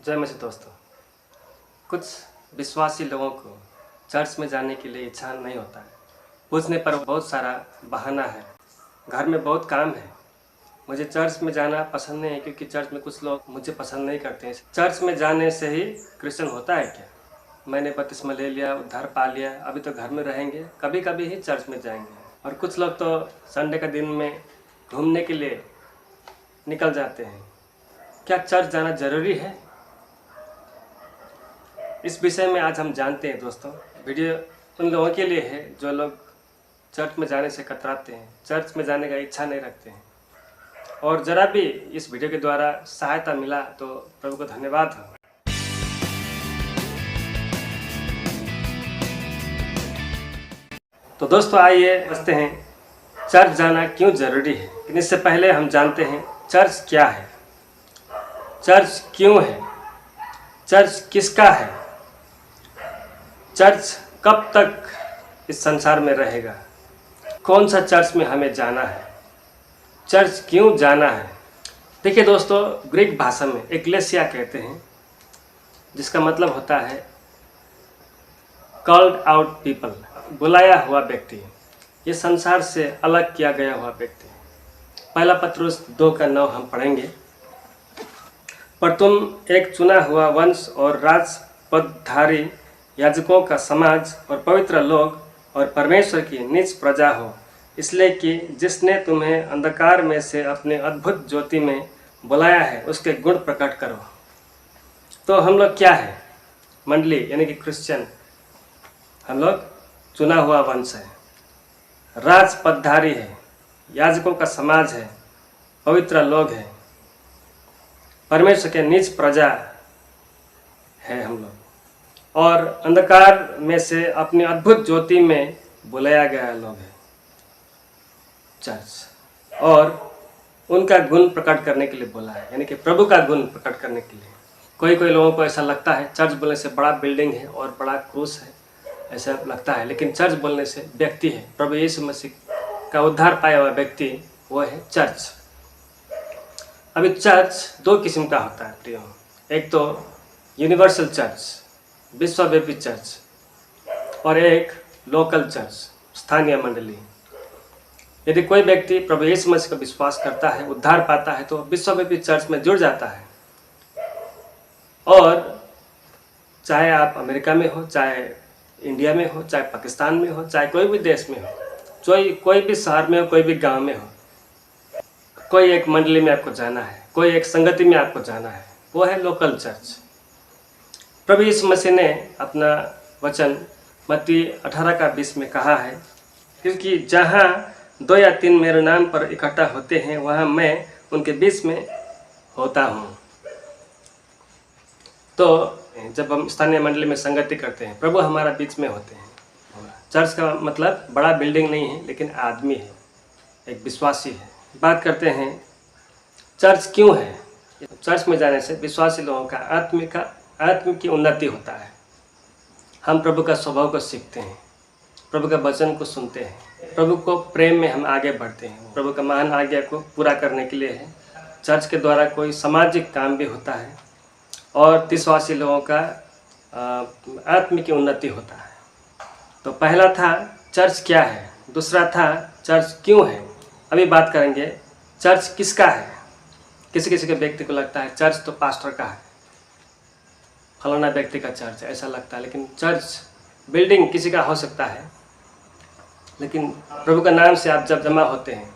जय मसीह दोस्तों। कुछ विश्वासी लोगों को चर्च में जाने के लिए इच्छा नहीं होता है। पूछने पर बहुत सारा बहाना है, घर में बहुत काम है, मुझे चर्च में जाना पसंद नहीं है क्योंकि चर्च में कुछ लोग मुझे पसंद नहीं करते हैं। चर्च में जाने से ही क्रिश्चियन होता है क्या? मैंने बपतिस्मा ले लिया, उद्धार पा लिया, अभी तो घर में रहेंगे, कभी कभी ही चर्च में जाएंगे। और कुछ लोग तो संडे का दिन में घूमने के लिए निकल जाते हैं। क्या चर्च जाना ज़रूरी है? इस विषय में आज हम जानते हैं दोस्तों। वीडियो उन लोगों के लिए है जो लोग चर्च में जाने से कतराते हैं, चर्च में जाने का इच्छा नहीं रखते हैं। और ज़रा भी इस वीडियो के द्वारा सहायता मिला तो प्रभु को धन्यवाद हो। तो दोस्तों आइए समझते हैं चर्च जाना क्यों ज़रूरी है। लेकिन इससे पहले हम जानते हैं चर्च क्या है, चर्च क्यों है, चर्च किसका है, चर्च कब तक इस संसार में रहेगा, कौन सा चर्च में हमें जाना है, चर्च क्यों जाना है। देखिए दोस्तों, ग्रीक भाषा में एक्लेसिया कहते हैं, जिसका मतलब होता है कॉल्ड आउट पीपल, बुलाया हुआ व्यक्ति, ये संसार से अलग किया गया हुआ व्यक्ति। पहला पत्रुस 2:9 हम पढ़ेंगे। पर तुम एक चुना हुआ वंश और राजपदधारी याजकों का समाज और पवित्र लोग और परमेश्वर की निज प्रजा हो, इसलिए कि जिसने तुम्हें अंधकार में से अपने अद्भुत ज्योति में बुलाया है उसके गुण प्रकट करो। तो हम लोग क्या है? मंडली यानी कि क्रिश्चियन। हम लोग चुना हुआ वंश है, राजपदधारी है, याजकों का समाज है, पवित्र लोग हैं, परमेश्वर के निज प्रजा है हम लोग, और अंधकार में से अपनी अद्भुत ज्योति में बुलाया गया लोग है चर्च। और उनका गुण प्रकट करने के लिए बोला है, यानी कि प्रभु का गुण प्रकट करने के लिए। कोई लोगों को ऐसा लगता है चर्च बोलने से बड़ा बिल्डिंग है और बड़ा क्रूस है, ऐसा लगता है, लेकिन चर्च बोलने से व्यक्ति है, प्रभु यीशु मसीह का उद्धार पाया हुआ व्यक्ति, वो है चर्च। अभी चर्च दो किस्म का होता है प्रियो। एक तो यूनिवर्सल चर्च, विश्वव्यापी चर्च, और एक लोकल चर्च, स्थानीय मंडली। यदि कोई व्यक्ति प्रभु यीशु मसीह का विश्वास करता है, उद्धार पाता है, तो विश्वव्यापी चर्च में जुड़ जाता है। और चाहे आप अमेरिका में हो, चाहे इंडिया में हो, चाहे पाकिस्तान में हो, चाहे कोई भी देश में हो, कोई भी शहर में हो, कोई भी गांव में हो, कोई एक मंडली में आपको जाना है, कोई एक संगति में आपको जाना है, वो है लोकल चर्च। प्रभु यीशु मसीह ने अपना वचन मत्ती 18:20 में कहा है, क्योंकि जहाँ 2 या 3 मेरे नाम पर इकट्ठा होते हैं वहाँ मैं उनके बीच में होता हूँ। तो जब हम स्थानीय मंडली में संगति करते हैं, प्रभु हमारा बीच में होते हैं। चर्च का मतलब बड़ा बिल्डिंग नहीं है, लेकिन आदमी है, एक विश्वासी है। बात करते हैं चर्च क्यों है। चर्च में जाने से विश्वासी लोगों का आत्म की उन्नति होता है। हम प्रभु का स्वभाव को सीखते हैं, प्रभु का वचन को सुनते हैं, प्रभु को प्रेम में हम आगे बढ़ते हैं। प्रभु का महान आज्ञा को पूरा करने के लिए है। चर्च के द्वारा कोई सामाजिक काम भी होता है और विश्वासी लोगों का आत्म की उन्नति होता है। तो पहला था चर्च क्या है, दूसरा था चर्च क्यों है। अभी बात करेंगे चर्च किसका है। किसी के व्यक्ति को लगता है चर्च तो पास्टर का है, फलाना व्यक्ति का चर्च है, ऐसा लगता है। लेकिन चर्च बिल्डिंग किसी का हो सकता है, लेकिन प्रभु का नाम से आप जब जमा होते हैं,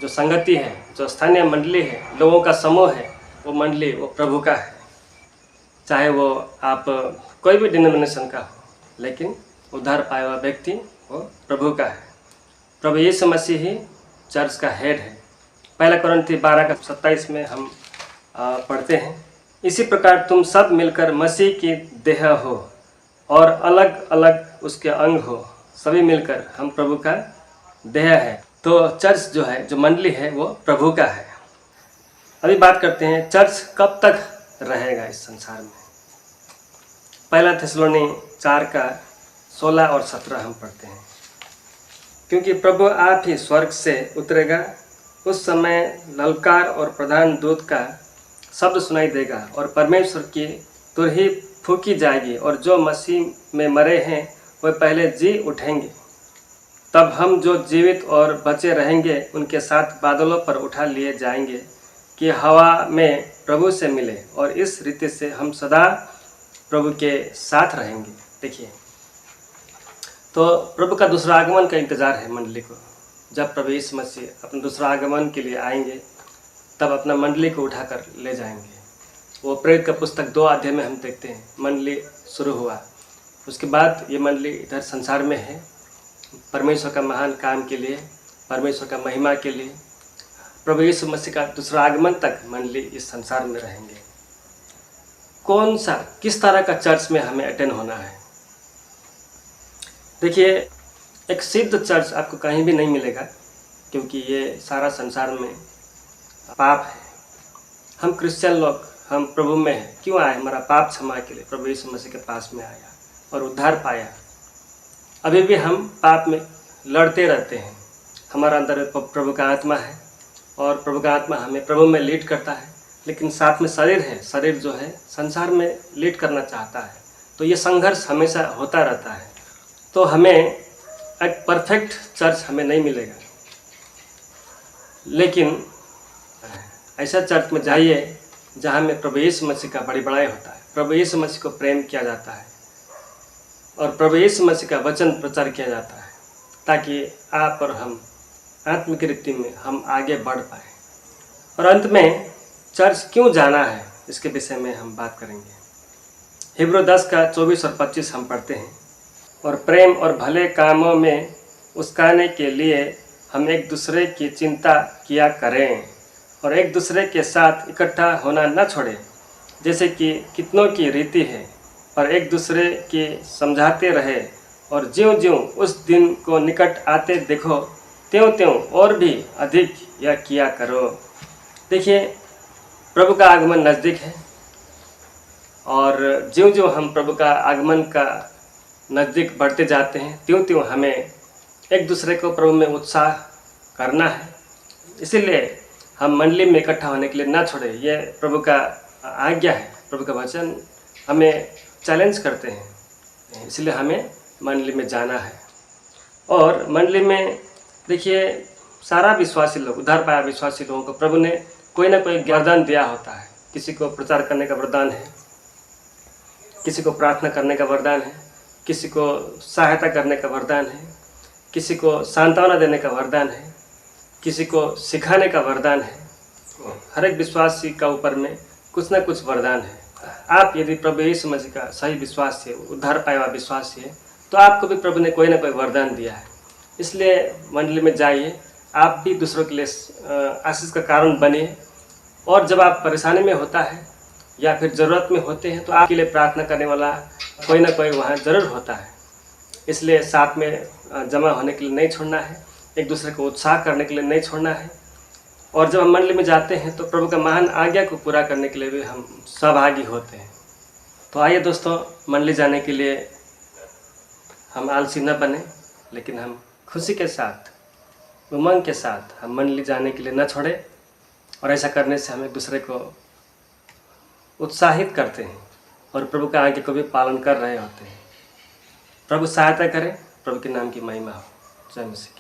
जो संगति है, जो स्थानीय मंडली है, लोगों का समूह है, वो मंडली वो प्रभु का है। चाहे वो आप कोई भी डिनोमिनेशन का हो, लेकिन उद्धार पाया हुआ व्यक्ति वो प्रभु का है। प्रभु यीशु मसीह ही चर्च का हेड है। 1 कोरिन्थी 12:27 में हम पढ़ते हैं, इसी प्रकार तुम सब मिलकर मसीह की देह हो और अलग अलग उसके अंग हो, सभी मिलकर हम प्रभु का देह है। तो चर्च जो है, जो मंडली है, वो प्रभु का है। अभी बात करते हैं चर्च कब तक रहेगा इस संसार में। 1 थिस्सलुनी 4:16 और 17 हम पढ़ते हैं, क्योंकि प्रभु आप ही स्वर्ग से उतरेगा, उस समय ललकार और प्रधान दूत का शब्द सुनाई देगा और परमेश्वर की तुरही फूंकी जाएगी और जो मसीह में मरे हैं वे पहले जी उठेंगे। तब हम जो जीवित और बचे रहेंगे उनके साथ बादलों पर उठा लिए जाएंगे कि हवा में प्रभु से मिले और इस रीति से हम सदा प्रभु के साथ रहेंगे। देखिए, तो प्रभु का दूसरा आगमन का इंतज़ार है मंडली को। जब प्रभु यीशु मसीह अपने दूसरा आगमन के लिए आएंगे तब अपना मंडली को उठाकर ले जाएंगे। वो प्रेरित का पुस्तक 2 अध्याय में हम देखते हैं मंडली शुरू हुआ। उसके बाद ये मंडली इधर संसार में है परमेश्वर का महान काम के लिए, परमेश्वर का महिमा के लिए। प्रभु यीशु मसीह का दूसरा आगमन तक मंडली इस संसार में रहेंगे। कौन सा किस तरह का चर्च में हमें अटेंड होना है? देखिए, एक सिद्ध चर्च आपको कहीं भी नहीं मिलेगा, क्योंकि ये सारा संसार में पाप है। हम क्रिश्चियन लोग, हम प्रभु में हैं। क्यों आए? हमारा पाप क्षमा के लिए प्रभु यीशु मसीह के पास में आया और उद्धार पाया। अभी भी हम पाप में लड़ते रहते हैं। हमारा अंदर प्रभु का आत्मा है और प्रभु का आत्मा हमें प्रभु में लीड करता है, लेकिन साथ में शरीर है। शरीर जो है संसार में लीड करना चाहता है। तो ये संघर्ष हमेशा होता रहता है। तो हमें एक परफेक्ट चर्च हमें नहीं मिलेगा, लेकिन ऐसा चर्च में जाइए जहाँ में प्रभु यीशु मसीह का बड़ी बड़ाई होता है, प्रभु यीशु मसीह को प्रेम किया जाता है और प्रभु यीशु मसीह का वचन प्रचार किया जाता है, ताकि आप और हम आत्मिक रीति में हम आगे बढ़ पाए। और अंत में चर्च क्यों जाना है, इसके विषय में हम बात करेंगे। हिब्रू 10 का 24 और 25 हम पढ़ते हैं, और प्रेम और भले कामों में उस्काने के लिए हम एक दूसरे की चिंता किया करें और एक दूसरे के साथ इकट्ठा होना न छोड़ें, जैसे कि कितनों की रीति है, और एक दूसरे की समझाते रहे, और ज्यों-ज्यों उस दिन को निकट आते देखो त्यों-त्यों और भी अधिक यह किया करो। देखिए, प्रभु का आगमन नज़दीक है और ज्यों-ज्यों हम प्रभु का आगमन का नज़दीक बढ़ते जाते हैं त्यों-त्यों हमें एक दूसरे को प्रभु में उत्साह करना है। इसीलिए हम मंडली में इकट्ठा होने के लिए ना छोड़े। ये प्रभु का आज्ञा है, प्रभु का वचन हमें चैलेंज करते हैं, इसलिए हमें मंडली में जाना है। और मंडली में देखिए, सारा विश्वासी लोग, उद्धार पाया विश्वासी लोगों को प्रभु ने कोई ना कोई वरदान दिया होता है। किसी को प्रचार करने का वरदान है, किसी को प्रार्थना करने का वरदान है, किसी को सहायता करने का वरदान है, किसी को सांत्वना देने का वरदान है, किसी को सिखाने का वरदान है। हर एक विश्वासी का ऊपर में कुछ ना कुछ वरदान है। आप यदि प्रभु यीशु मसीह का सही विश्वास है, उद्धार पाया हुआ विश्वास है, तो आपको भी प्रभु ने कोई ना कोई वरदान दिया है। इसलिए मंडली में जाइए, आप भी दूसरों के लिए आशीष का कारण बनिए। और जब आप परेशानी में होता है या फिर ज़रूरत में होते हैं, तो आपके लिए प्रार्थना करने वाला कोई ना कोई वहाँ ज़रूर होता है। इसलिए साथ में जमा होने के लिए नहीं छोड़ना है, एक दूसरे को उत्साह करने के लिए नहीं छोड़ना है। और जब हम मंडली में जाते हैं तो प्रभु का महान आज्ञा को पूरा करने के लिए भी हम सहभागी होते हैं। तो आइए दोस्तों, मंडली जाने के लिए हम आलसी न बने, लेकिन हम खुशी के साथ, उमंग के साथ हम मंडली जाने के लिए न छोड़ें। और ऐसा करने से हम एक दूसरे को उत्साहित करते हैं और प्रभु का आज्ञा को भी पालन कर रहे होते हैं। प्रभु सहायता करें। प्रभु के नाम की महिमा हो। जय मसीह।